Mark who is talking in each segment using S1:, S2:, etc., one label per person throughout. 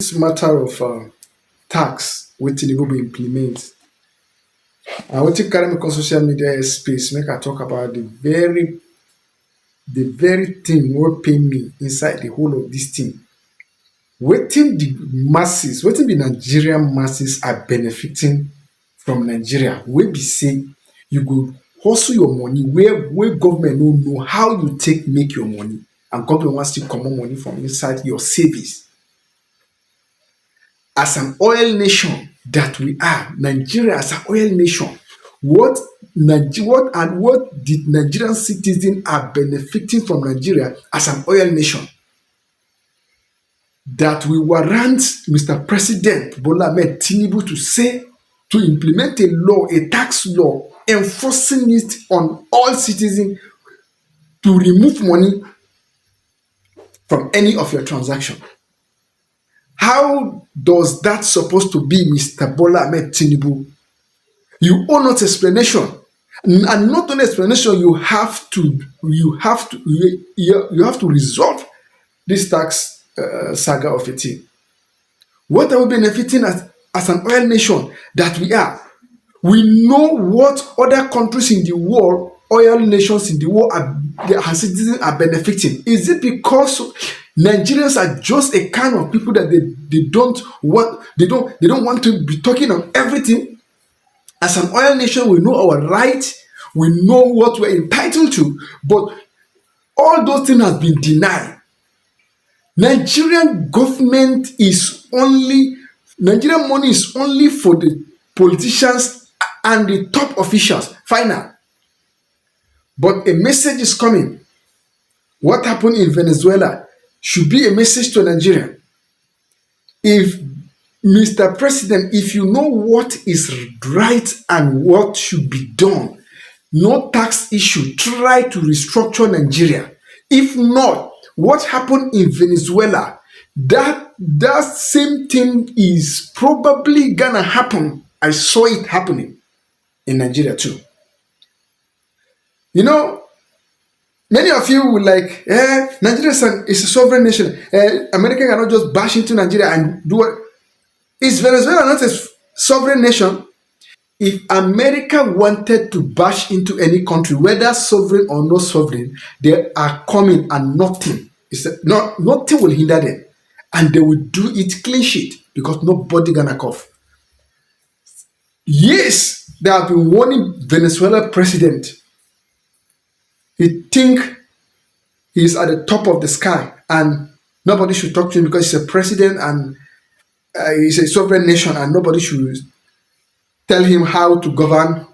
S1: this matter of tax wey Tinubu go implement, and wetin carry me come social media space make I talk about the very thing wey pain me inside the whole of this thing. Wetin the masses, wetin the Nigerian masses are benefiting from Nigeria, wey be say you go hustle your money where government no know how you take make your money, and government wan still comot money from inside your savings. As an oil nation that we are, Nigeria as an oil nation, what the Nigerian citizens are benefiting from Nigeria as an oil nation, that we warrant Mr. President Bola Ahmed Tinubu to implement a law, a tax law, enforcing it on all citizens to remove money from any of your transaction. How does that supposed to be, Mr. Bola Ahmed Tinubu? You owe us explanation, and not only explanation. You have to resolve this tax saga of a thing. What are we benefiting as an oil nation that we are? We know what other countries in the world, oil nations in the world, their citizens are benefiting. Is it because Nigerians are just a kind of people that they don't want to be talking on everything? As an oil nation, we know our rights, we know what we're entitled to, but all those things have been denied. Nigerian money is only for the politicians and the top officials. Final. But a message is coming. What happened in Venezuela should be a message to Nigeria. If Mr. President, if you know what is right and what should be done, no tax issue, try to restructure Nigeria. If not, what happened in Venezuela, that same thing is probably gonna happen. I saw it happening in Nigeria too. You know, many of you will like, Nigeria is a sovereign nation. America cannot just bash into Nigeria and do what. Is Venezuela not a sovereign nation? If America wanted to bash into any country, whether sovereign or not sovereign, they are coming and nothing will hinder them. And they will do it clean sheet because nobody gonna cough. Yes, they have been warning Venezuela president. He think he's at the top of the sky and nobody should talk to him because he's a president and he's a sovereign nation and nobody should tell him how to govern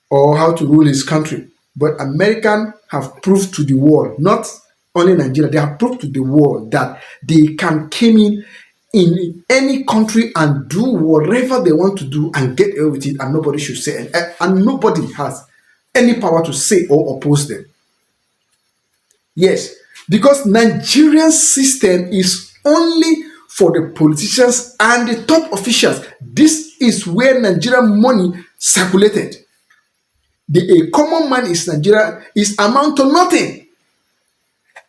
S1: or how to rule his country. But Americans have proved to the world, not only Nigeria, they have proved to the world that they can come in any country and do whatever they want to do and get away with it, and nobody should say, and nobody has any power to say or oppose them. Yes, because Nigerian system is only for the politicians and the top officials. This is where Nigerian money circulated. A common man is Nigeria is amount to nothing.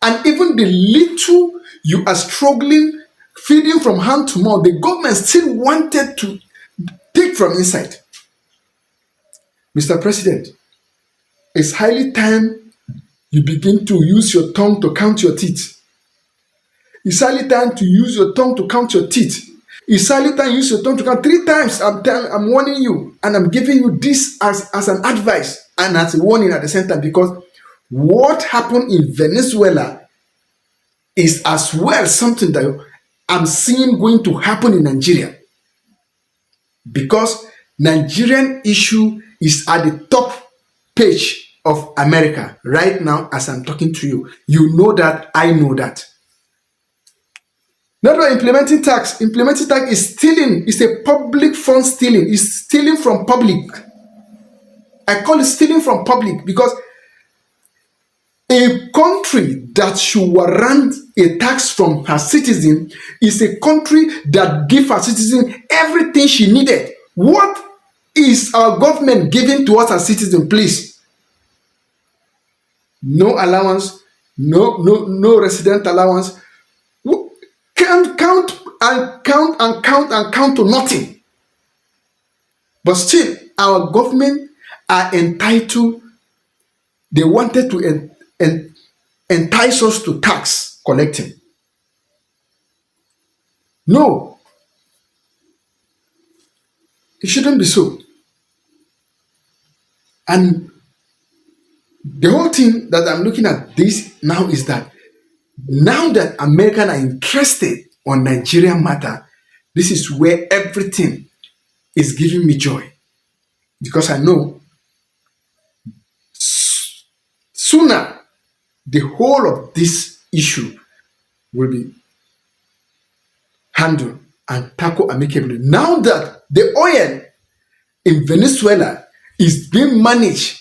S1: And even the little you are struggling, feeding from hand to mouth, the government still wanted to take from inside. Mr. President, it's highly time you begin to use your tongue to count your teeth. It's highly time to use your tongue to count your teeth. It's highly time you use your tongue to count 3 times. I'm warning you, and I'm giving you this as an advice and as a warning at the same time, because what happened in Venezuela is as well something that I'm seeing going to happen in Nigeria, because Nigerian issue is at the top page of America right now as I'm talking to you. You know that, I know that. Not only implementing tax is stealing. It's a public fund stealing. It's stealing from public. I call it stealing from public because a country that should warrant a tax from her citizen is a country that gives her citizen everything she needed. What is our government giving to us as citizens, please? No allowance, no resident allowance. Count and count and count and count to nothing. But still, our government are entitled, they wanted to entice us to tax collecting. No, it shouldn't be so. And the whole thing that I'm looking at this now is that now that Americans are interested on Nigerian matter, this is where everything is giving me joy, because I know sooner the whole of this issue will be handled and tackled amicably. Now that the oil in Venezuela is being managed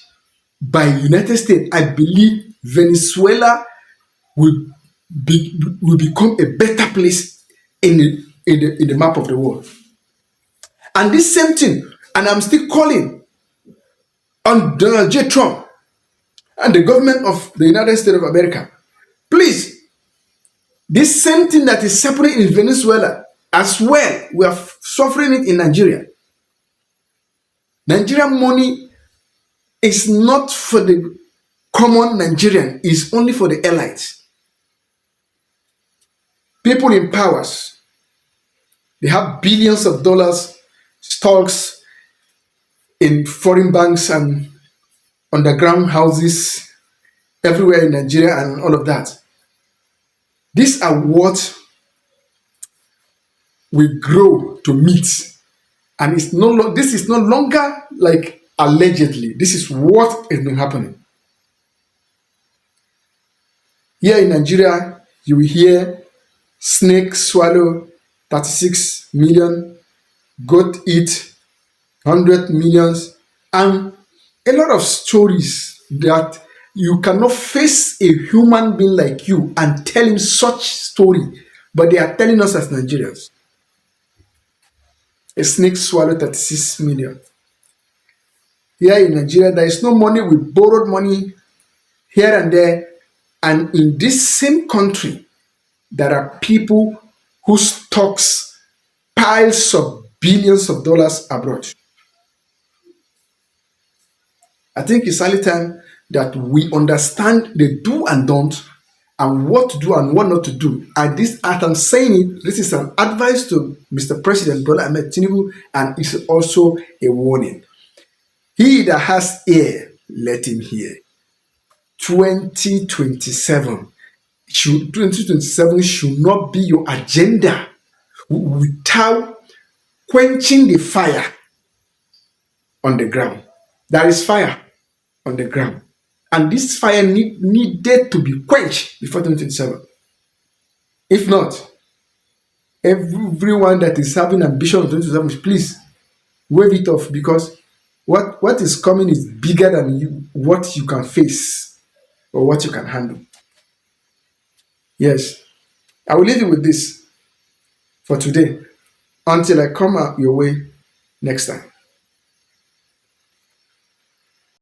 S1: by United States, I believe Venezuela will will become a better place in the map of the world. And this same thing, and I'm still calling on Donald J. Trump and the government of the United States of America. Please, this same thing that is happening in Venezuela as well, we are suffering it in Nigeria. Nigerian money is not for the common Nigerian, it's only for the elites. People in powers, they have billions of dollars stocks in foreign banks and underground houses everywhere in Nigeria and all of that. These are what we grow to meet. And this is no longer like allegedly. This is what has been happening. Here in Nigeria, you will hear snake swallow 36 million, goat eat 100 millions, and a lot of stories that you cannot face a human being like you and tell him such story, but they are telling us as Nigerians. A snake swallowed 36 million. Here in Nigeria, there is no money. We borrowed money here and there. And in this same country, there are people whose stocks piles of billions of dollars abroad. I think it's only time that we understand the do and don't and what to do and what not to do. And this, as I'm saying it, this is an advice to Mr. President Bola Ahmed Tinubu, and it's also a warning. He that has ear, let him hear. 2027 should not be your agenda without quenching the fire on the ground. There is fire on the ground, and this fire needed to be quenched before 2027. If not, everyone that is having ambition of 2027, please wave it off, because what is coming is bigger than what you can face or what you can handle. Yes, I will leave you with this for today until I come out your way next time.